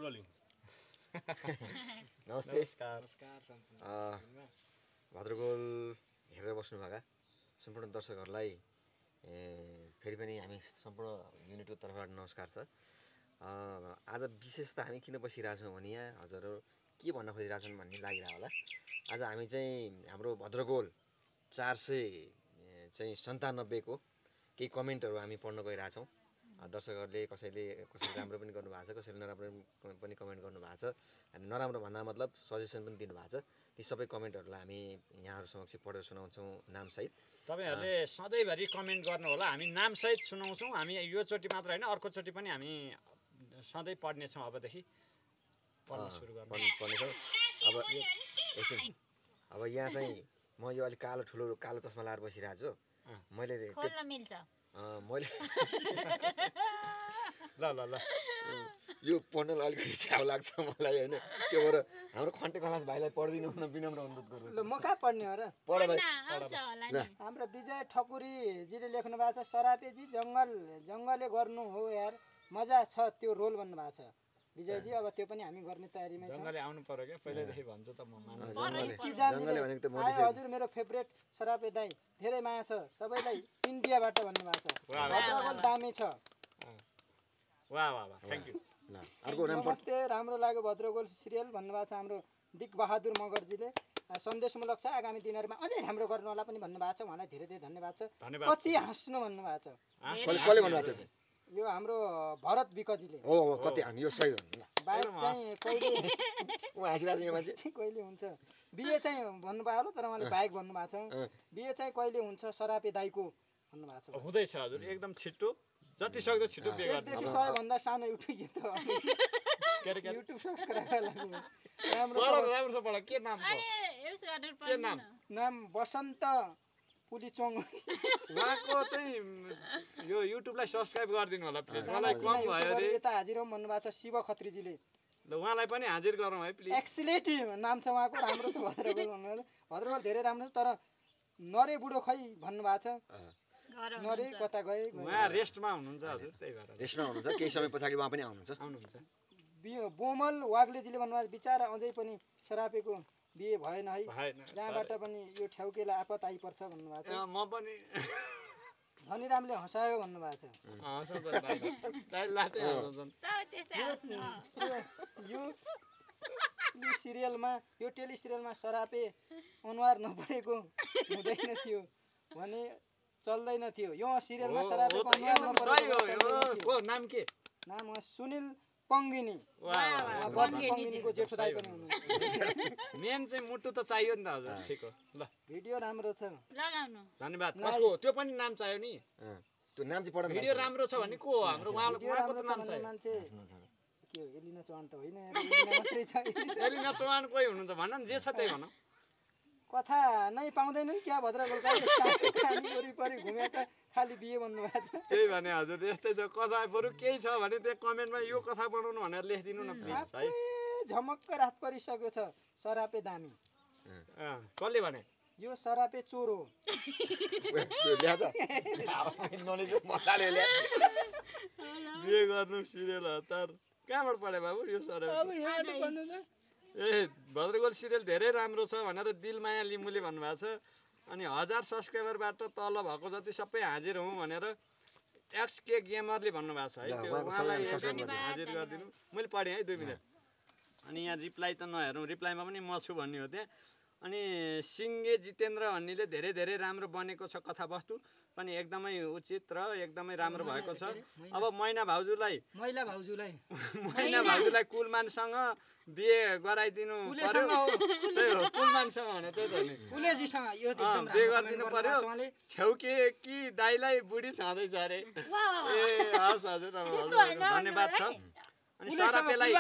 Rolling नमस्ते नमस्कार भद्रगोल हेरेर बस्नुभएका सम्पूर्ण दर्शकहरूलाई फेरि पनि हामी सम्पूर्ण युनिटको तर्फबाट नमस्कार छ। आज विशेष त हामी किन बसिरहेछौँ भने यहाँ हजुरहरू के भन्न खोजिरहेछन् भन्ने लागिरहेको होला। आज हामी चाहिँ हाम्रो भद्रगोल 497 को केही कमेन्टहरू हामी पढ्न गइरहेछौँ। दर्शकहरूले कसैले राम्रो पनि गर्नुभएको छ, कसैले नराम्रो पनि कमेन्ट गर्नुभएको छ। नराम्रो भन्दा मतलब सजेसन पनि दिनुभएको छ। ती सबै कमेन्टहरूलाई हामी यहाँहरू समक्ष पढेर सुनाउँछौँ नामसहित। तपाईँहरूले सधैँभरि कमेन्ट गर्नु होला। हामी नामसहित सुनाउँछौँ। हामी यो चोटि मात्र होइन, अर्को चोटि पनि हामी सधैँ पढ्नेछौँ। अबदेखि पढ्न सुरु पढ्नेछौँ। अब यहाँ चाहिँ म यो अलिक कालो चस्मा लाएर बसिरहेको छु। मैले ल यो पढ्नलाई अलिकति छ्याउ लाग्छ मलाई होइन। त्यो भएर हाम्रो खन्टे खलास भाइलाई पढिदिनु न विनम्र अनुरोध गर्छु। ल म कहाँ पढ्ने हो र? पढ भाइ। हाम्रो विजय ठकुरीजीले लेख्नु भएको छ, सरापेजी जङ्गले गर्नु हो यार, मजा छ त्यो रोल भन्नुभएको छ विजयजी। अब त्यो पनि हामी गर्ने तयारीमै छौँ। जङ्गले आउनु पर्यो क्या, पहिल्यैदेखि भन्छु त म हजुर मेरो फेभरेट सरापे दाई, धेरै माया छ सबैलाई इन्डियाबाट भन्नुभएको छ। भद्रगोल दामी छ। वाह वाह वाह, थ्याङ्क यू। अर्को नमस्ते, राम्रो लाग्यो भद्रगोल सिरियल भन्नुभएको छ हाम्रो दिक बहादुर मगरजीले। सन्देशमूलक छ, आगामी दिनहरूमा अझै राम्रो गर्नु होला पनि भन्नुभएको छ। उहाँलाई धेरै धेरै धन्यवाद छ। कति हाँस्नु भन्नुभएको छ। कसले भन्नुभएको छ? यो हाम्रो भरत विकजीले। हो कति हामी यो सही हो। बाइक चाहिँ कहिले उ हाँसिरहेको यो मान्छे कहिले हुन्छ बिहे चाहिँ भन्नुभयो होला, तर उहाँले बाइक भन्नुभएको छ। बिहे चाहिँ कहिले हुन्छ सरापे दाईको भन्नुभएको छ। हुँदैछ हजुर, एकदम छिट्टो, जति सक्दो छिट्टो बिहे गर्नु। एकदेखि 100 भन्दा सानो युट्युब युट्युब सब्स्क्राइबर राम्रो पढ। के नाम हो? के नाम बसन्त पुलिचोङ। उहाँको चाहिँ यो युट्युबलाई सब्स्क्राइब गरिदिनु होला प्लिज। मलाई कम भयो अरे। यता हाजिर हौँ भन्नुभएको छ शिव खत्रीजीले। ल उहाँलाई पनि हाजिर गरौँ है प्लिज। एक्सिलेट नाम छ उहाँको, राम्रो छ भद्रगोल भन्नुभयो। भद्रगोल धेरै राम्रो छ, तर नरे बुढो खै भन्नुभएको छ। नरे कता गए? उहाँ रेस्टमा हुनुहुन्छ हजुर, त्यही भएर रेस्टमा हुनुहुन्छ। केही समय पछाडि उहाँ पनि आउनुहुन्छ। बोमल वाग्लेजीले भन्नुभएको बिचारा अझै पनि सरापेको बिहे भएन है, जहाँबाट पनि यो ठ्याउकेलाई आपत आइपर्छ भन्नुभएको छ। म पनि धनीरामले हँसायो भन्नुभएको छ। यो सिरियलमा, यो टेलिसिरियलमा सरापे अनुहार नपरेको हुँदैन थियो भने चल्दैन थियो। यो सिरियलमा सरापेको अनुहार नपरेको नाम के? नाम सुनिल पङ्गिनी। पङ्गिनीको जेठो दाइ पनि हुनुहुन्छ। मेन चाहिँ मुटु त चाहियो नि त हजुर। ठिक हो। ल भिडियो राम्रो छ, लगाउनु। धन्यवाद। कसको? त्यो पनि नाम चाहियो नि। त्यो नाम चाहिँ पढ्नु। भिडियो राम्रो छ भने को हो? हाम्रो उहाँको त नाम चाहियो। मान्छे के हो? एलिना चौहान त होइन, एलिना मात्रै छ। एलिना चौहान कोही हुनुहुन्छ भन न, जे छ त्यही भन। कथा नै पाउँदैनन् क्या भद्रगोलका? वरिपरि घुमेछ, खालि बिहे भन्नुभएको छ। त्यही भने हजुर, यस्तै छ। कथा बरु केही छ भने त्यो कमेन्टमा यो कथा बनाउनु भनेर लेखिदिनु न प्लिज है। झमक्क रात परिसक्यो छ, सरापे दामी। कसले भने? यो सरापे चोर हो। बिहे गर्नु सिरियल हतार कहाँबाट पढे बाबु यो सरापे? ए भद्रगोल सिरियल धेरै राम्रो छ भनेर दिलमाया लिम्बुले भन्नुभएको छ। अनि 1000 सब्सक्राइबरबाट तल भएको जति सबै हाजिर हौँ भनेर XK गेमरले भन्नुभएको छ है। त्यो उहाँलाई हाजिर गरिदिनु। मैले पढेँ है 2 मिनट। अनि यहाँ रिप्लाई त नहेरौँ, रिप्लाईमा पनि म छु भन्ने हो त्यहाँ। अनि सिङ्गे जितेन्द्र भन्नेले धेरै धेरै राम्रो बनेको छ कथावस्तु पनि, एकदमै उचित र एकदमै राम्रो भएको छ। अब मैना भाउजूलाई कुलमानसँग बिहे गराइदिनु पर्यो। त्यही हो, कुलमानसँग भने त्यही त नि, बिहे गरिदिनु पर्यो। छेउके कि दाइलाई बुढी छँदैछ अरे। ए हस् हजुर, धन्यवाद छ। अनि सरापेलाई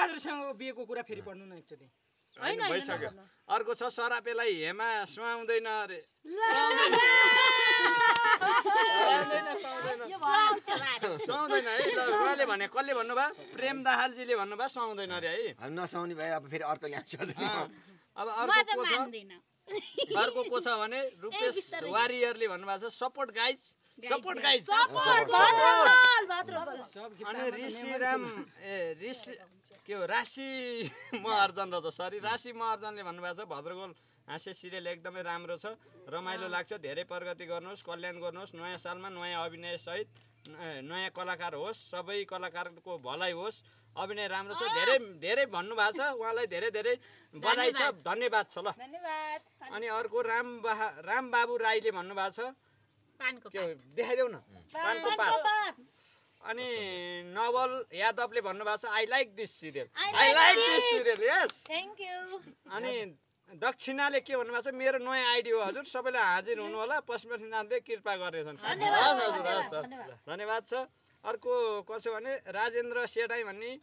बिहेको कुरा फेरि पढ्नु न एकचोटि। भइसक्यो। अर्को छ सरापेलाई हेमा सुहाउँदैन अरे। सुहाउँदैन है। ल उहाँले भने, कसले भन्नुभयो? प्रेम दाहालजीले भन्नुभयो सुहाउँदैन अरे है। नसुहाउने भए अब फेरि अर्को ल्याउँछ। अब अर्को को छ भने रुपेश वारियरले भन्नुभएको छ सपोर्ट गाइज। अनि ऋषिराम के हो राशि महर्जन रहेछ सरी राशि महर्जनले भन्नुभएको छ भद्रगोल हाँस्य सिरियल एकदमै राम्रो छ रमाइलो लाग्छ धेरै प्रगति गर्नुहोस् कल्याण गर्नुहोस् नयाँ सालमा नयाँ अभिनयसहित नयाँ कलाकार होस् सबै कलाकारको भलाइ होस् अभिनय राम्रो छ धेरै धेरै भन्नुभएको छ उहाँलाई धेरै धेरै बधाई छ धन्यवाद छ ल अनि अर्को रामबाबु राईले भन्नुभएको छ के देखाइदेऊ न पानको पात अनि नवल यादवले भन्नुभएको छ I like this serial yes thank you अनि दक्षिणाले के भन्नुभएको छ मेरो नयाँ आइडी हो हजुर सबैले हाजिर हुनु होला पशुपतिनाथले कृपा गरेछन् धन्यवाद छ अर्को कसो भने राजेन्द्र सेडाई भन्ने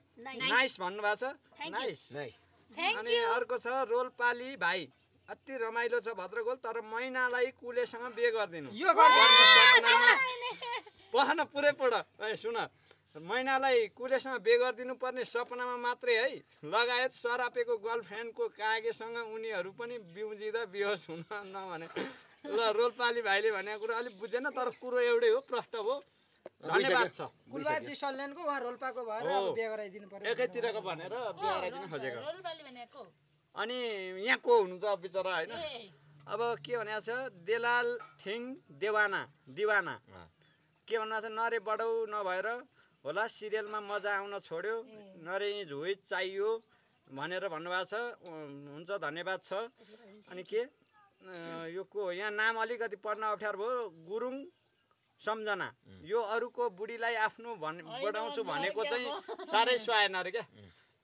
नाइस भन्नुभएको छ नाइस अनि अर्को छ रोलपाली भाइ अति रमाइलो छ भद्रगोल तर मैनालाई कुलेसँग बिहे गरिदिनु पहन पुरै पढ सुन मैनालाई कुलेसँग बिहे गरिदिनु पर्ने सपनामा मात्रै है लगायत सरापेको गर्लफ्रेन्डको कागेसँग उनीहरू पनि बिउजिँदा बिहोस हुन नभने ल रोलपाली भाइले भनेको कुरो अलिक बुझेन तर कुरो एउटै हो प्रष्ट हो धन्यवाद छ कुलबाजी सल्यानको उहाँ रोल्पाको भएर अब बिहे गराइदिनु पर्यो एकैतिरको भनेर बिहे गराइदिनु खोजेको रोलपाली भनेको अनि यहाँ को हुनुहुन्छ बिचरा होइन अब के भनेको छ देलाल थिङ दिवाना के भन्नु छ नरे बढौ नभएर होला सिरियलमा मजा आउन छोड्यो नरे झोइ चाहियो भनेर भन्नुभएको छ हुन्छ धन्यवाद छ अनि के यो को यहाँ नाम अलिकति पढ्न अप्ठ्यारो भयो गुरुङ सम्झना यो अरूको बुढीलाई आफ्नो बढाउँछु भनेको चाहिँ साह्रै सुहाएन अरे क्या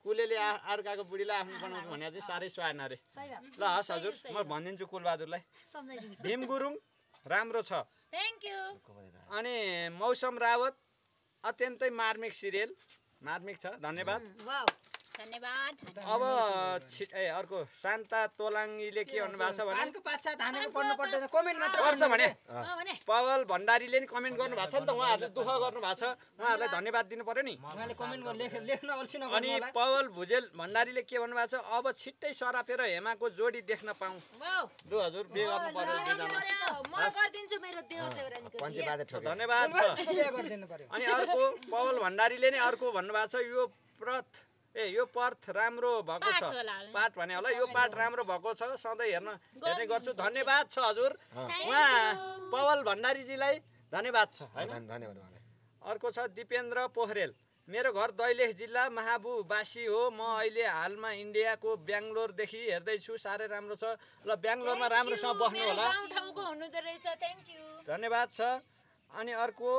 कुलेले अर्काको बुढीलाई आफ्नो बनाउँछु भनेको चाहिँ साह्रै सुहाएन अरे ल हस् हजुर म भनिदिन्छु कुलबहादुरलाई भीम गुरुङ राम्रो छ अनि मौसम रावत अत्यन्तै मार्मिक सिरियल मार्मिक छ धन्यवाद अब अर्को शान्ता तोलाङ्गीले के भन्नुभएको छ भने पर्छ भने पवल भण्डारीले नि कमेन्ट गर्नुभएको छ नि त उहाँहरूले दुःख गर्नुभएको छ उहाँहरूलाई धन्यवाद दिनु पर्यो नि अनि पवल भुजेल भण्डारीले के भन्नुभएको छ अब छिट्टै सरापेर हेमाको जोडी देख्न पाऊँ लु हजुर बिहे गर्नु पर्यो धन्यवाद अनि अर्को पवल भण्डारीले नि अर्को भन्नुभएको छ यो पर्थ राम्रो भएको छ पाठ भने होला यो पाठ राम्रो भएको छ सधैँ हेर्ने गर्छु धन्यवाद छ हजुर उहाँ पवल भण्डारीजीलाई धन्यवाद छ हैन अर्को छ दिपेन्द्र पोखरेल मेरो घर दैलेख जिल्ला महाबुबासी हो म अहिले हालमा इन्डियाको बेङ्गलोरदेखि हेर्दैछु साह्रै राम्रो छ ल बेङ्गलोरमा राम्रोसँग बस्नु होला धन्यवाद छ अनि अर्को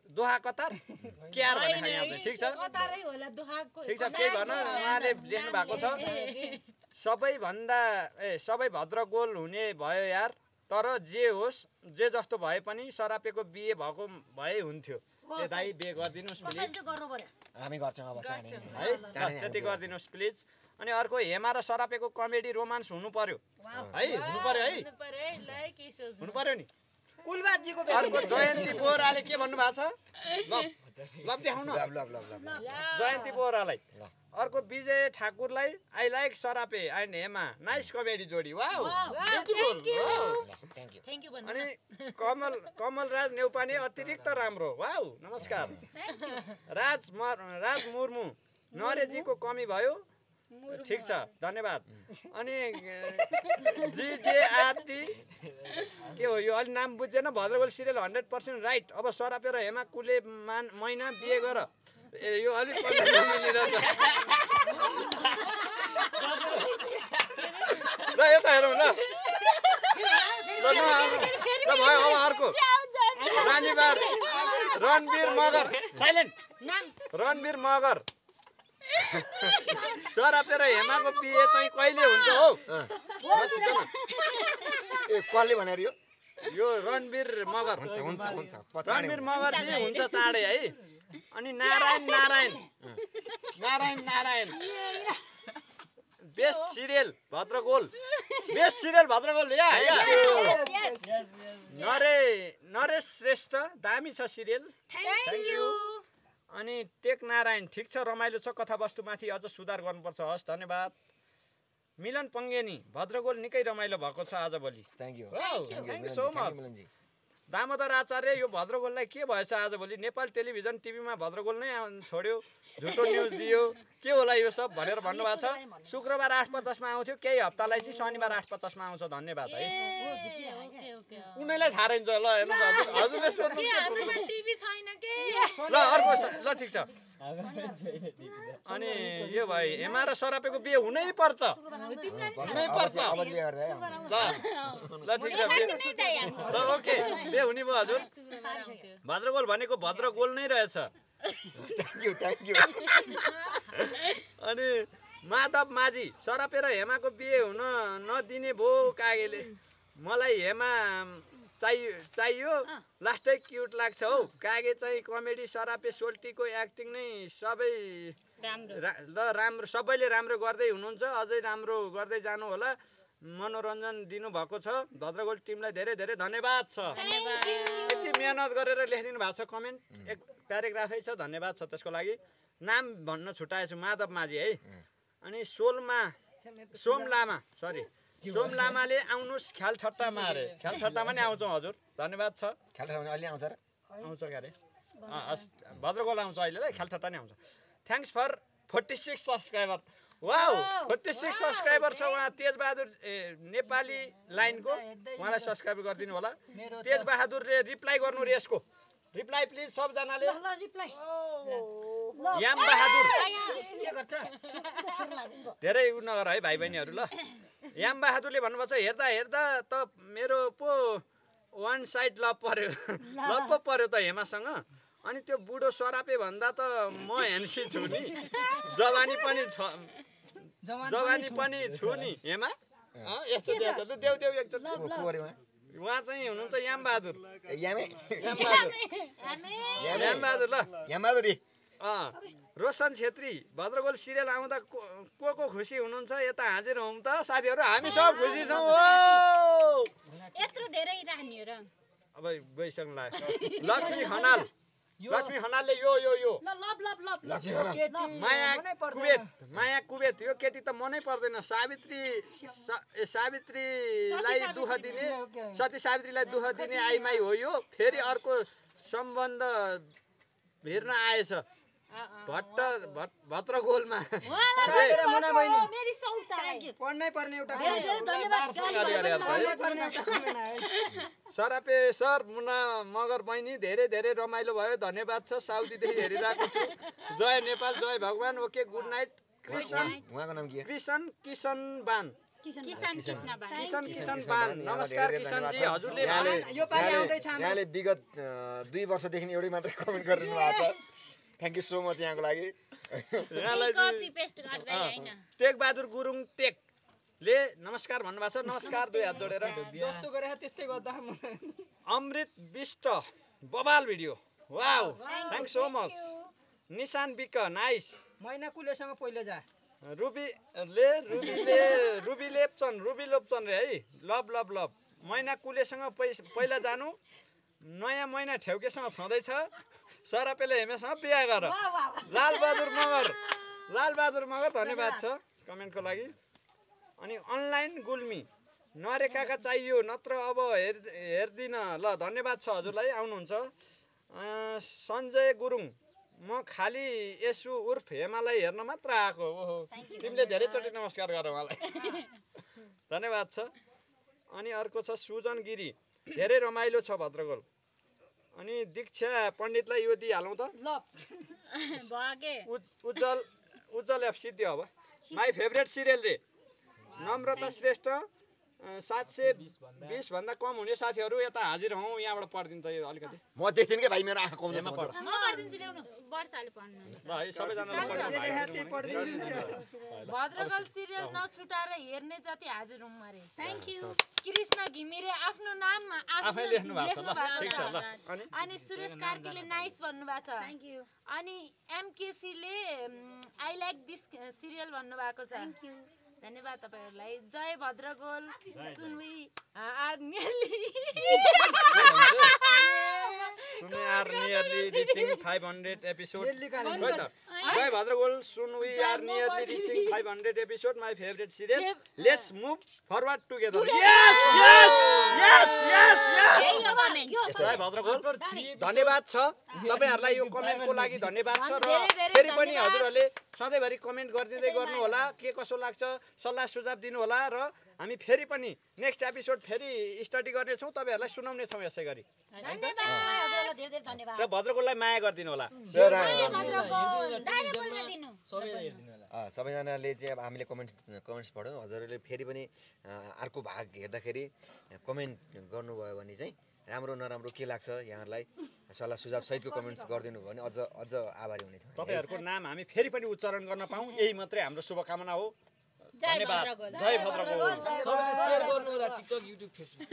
दोहा कतार क्यार भने यहाँ ठिक छ केही भन उहाँले लेख्नु भएको छ सबै भद्रगोल हुने भयो यार तर जे होस् जे जस्तो भए पनि सरापेको बिहे भएको भए हुन्थ्यो ए दाइ बिहे गरिदिनुहोस् प्लिज हामी गर्छौँ अब है त्यति गरिदिनुहोस् प्लिज अनि अर्को हेमा र सरापेको कमेडी रोमान्स हुनु पर्यो है हुनु पर्यो नि अर्को जयन्ती बोहराले के भन्नुभएको छ ल देखाउन जयन्ती बोहरालाई अर्को विजय ठाकुरलाई आई लाइक सरापे एन्ड हेमा नाइस कमेडी जोडी वाउ अनि कमल राज नेउपाने अतिरिक्त राम्रो वाउ नमस्कार राज मुर्मू नरेजीको कमी भयो ठिक छ धन्यवाद अनि जिजेआरटी के हो यो अलि नाम बुझ्दैन भद्रगोल सिरियल 100% राइट अब सरापेर हेमा कुले महिना बिहे गर यो अलिक ल यता हेरौँ ल भयो अब अर्को रणवीर मगर साइलेन्ट रणवीर मगर सरापेर हेमाको बिहे चाहिँ कहिले हुन्छ हो कसले भनेर यो रणवीर मगर रणवीर मगर चाहिँ हुन्छ चाँडै है अनि नारायण बेस्ट सिरियल भद्रगोल नरेश श्रेष्ठ दामी छ सिरियल थ्याङ्क यू अनि टेक नारायण ठिक छ रमाइलो छ कथावस्तुमाथि अझ सुधार गर्नुपर्छ हस् धन्यवाद मिलन पङ्गेनी भद्रगोल निकै रमाइलो भएको छ आजभोलि thank you so much Damodar Acharya यो भद्रगोललाई के भएछ आजभोलि नेपाल टेलिभिजन टिभीमा भद्रगोल नै छोड्यो झुटो न्युज दियो के होला यो सब भनेर भन्नुभएको छ। शुक्रबार 8:50 मा आउँथ्यो, केही हप्तालाई चाहिँ शनिबार 8:50 मा आउँछ। धन्यवाद है। उनीलाई थाहा रहन्छ। ल हेर्नुहोस् हजुरले सोध्नु ल अर्को ल ठिक छ। अनि यो भाइ हेमा र सरापेको बिहे हुनै पर्छ। हुनै पर्छ। ल ठिक छ ल ओके बिहे हुने भयो हजुर। भद्रगोल भनेको भद्रगोल नै रहेछ। थ्याङ्क यू अनि माधव माझी सरापे र हेमाको बिहे हुन नदिने भो कागेले। मलाई हेमा चाहियो लास्टै क्युट लाग्छ हौ। कागे चाहिँ कमेडी सरापे सोल्टीको एक्टिङ नै सबै राम्रो सबैले राम्रो गर्दै हुनुहुन्छ। अझै राम्रो गर्दै जानु होला। मनोरञ्जन दिनुभएको छ। भद्रगोल टिमलाई धेरै धेरै धन्यवाद छ। यति मेहनत गरेर लेखिदिनु भएको छ कमेन्ट। एक प्याराग्राफै छ। धन्यवाद छ त्यसको लागि। नाम भन्न छुट्याएछु माधव माझी है। अनि सोम लामाले आउनुहोस् ख्याल ठट्टामा अरे। ख्याल ठट्टामा नि आउँछौँ हजुर। धन्यवाद छ। ख्याल ठट्टामा अहिले आउँछ र? आउँछ क्यारे भद्रगोल आउँछ अहिले ल। ख्याल ठट्टा नै आउँछ। Thanks for 46 subscriber. Wow 46 subscriber छ। उहाँ तेजबहादुर नेपाली लाइनको उहाँलाई सब्सक्राइब गरिदिनु होला। तेजबहादुरले रिप्लाई गर्नु रे यसको। रिप्लाई प्लिज सबजनाले। याम बहादुर धेरै उ नगर है भाइ बहिनीहरू ल। याम बहादुरले भन्नुभएको छ हेर्दा हेर्दा त मेरो पो वान साइड लभ पर्यो। लभ पो पर्यो त हेमासँग। अनि त्यो बुढो सरापे भन्दा त म हेन्सी छु नि। जवानी पनि छु नि हेमा। यस्तो देऊ एकचोटि। उहाँ चाहिँ हुनुहुन्छ याम बहादुर। रोशन छेत्री भद्रगोल सिरियल आउँदा को खुसी हुनुहुन्छ यता हाजिर हौँ त साथीहरू। हामी सब खुसी छौँ। यत्रो धेरै रानी हो र। अब गइसक्नु लाग्यो। लक्ष्मी खनालले यो माया कुबेत यो केटी त मनै पर्दैन। सावित्रीलाई दुःख दिने सती सावित्रीलाई दुःख दिने आइमाई हो यो। फेरि अर्को सम्बन्ध हेर्न आएछ भद्रगोलमा। सरापे सर मुना मगर बहिनी धेरै धेरै रमाइलो भयो। धन्यवाद छ। साउदीदेखि हेरिरहेको छु। जय नेपाल जय भगवान। Okay good night. किसन बान नमस्कार किसनजी। हजुरले यहाँले विगत 2 वर्षदेखि एउटै मात्रै कमेन्ट गरिदिनु भएको छ। थ्याङ्क यू सो मच यहाँको लागि। टेक बहादुर गुरुङ टेकले नमस्कार भन्नुभएको छ। नमस्कार 2 हात जोडेर। जस्तो गरे त्यस्तै गर्दा अमृत विष्ट बबाल video. Wow thank so much. Nishan BK nice. मैना कुलेसँग पहिलो जा। रुबी लेप्चन रे है। लभ मैना कुलेसँग पहिला जानु। नयाँ मैना ठेउकेसँग छँदैछ। सरापेले हेमेसँग बिहा गर। लालबहादुर मगर धन्यवाद छ कमेन्टको लागि। अनि अनलाइन गुल्मी नरेकाका चाहियो नत्र अब हेर्दिन ल। धन्यवाद छ हजुरलाई आउनुहुन्छ। सञ्जय गुरुङ म खाली यसु उर्फ हेमालाई हेर्न मात्र आएको। ओहो तिमीले धेरैचोटि नमस्कार गर मलाई। धन्यवाद छ। अनि अर्को छ सुजन गिरी धेरै रमाइलो छ भद्रगोल। अनि दीक्षा पण्डितलाई यो दिइहालौँ त। उज्जवल एफसी दियो अब। माई फेभरेट सिरियल रे नम्रता श्रेष्ठ 720 भन्दा कम हुने साथीहरू यता हाजिर हौँ। यहाँबाट पढिदिन्छ यो अलिकति। म देख्दिन के भाइ मेरो आँखा कमजोर छ। भद्रगोल सिरियल नछुटाएर हेर्ने जति हाजिर हौँ अरे। Thank you. कृष्ण घिमिरे आफ्नो नाम आफै लेख्नु भएको छ। अनि सुरेश कार्कीले नाइस भन्नुभएको छ। Thank you. अनि एमकेसीले आई लाइक दिस सिरियल भन्नुभएको छ। Thank you. धन्यवाद तपाईहरुलाई। जय Bhadragol soon we are nearly reaching 500 episode. जय Bhadragol soon we are nearly reaching 500 episode my favourite serial let's move forward together yes yes yes yes yes जय भद्रगोल धन्यवाद छ तपाईहरुलाई यो कमेन्टको लागि धन्यवाद छ र फेरि पनि हजुरहरुले सधैँभरि कमेन्ट गर्दिँदै गर्नु होला के कसो लाग्छ सल्लाह सुझाव दिनु होला र हामी फेरि पनि नेक्स्ट एपिसोड फेरि स्टडी गर्ने छौं तपाईहरुलाई सुनाउने छौं यसै गरी र भद्रगोललाई माया गर्दिनु होला सबैजनाले चाहिँ अब हामीले कमेन्ट्स पढ्यौँ हजुरहरूले फेरि पनि अर्को भाग हेर्दाखेरि कमेन्ट गर्नुभयो भने चाहिँ राम्रो नराम्रो के लाग्छ यहाँहरूलाई सल्लाह सुझाव सहितको कमेन्ट्स गरिदिनु भयो भने अझ आभारी हुने थियो तपाईहरुको नाम हामी फेरि पनि उच्चारण गर्न पाऊँ यही मात्रै हाम्रो शुभकामना हो धन्यवाद जय भद्रगोल सबैले शेयर गर्नु होला टिकटक युट्युब फेसबुक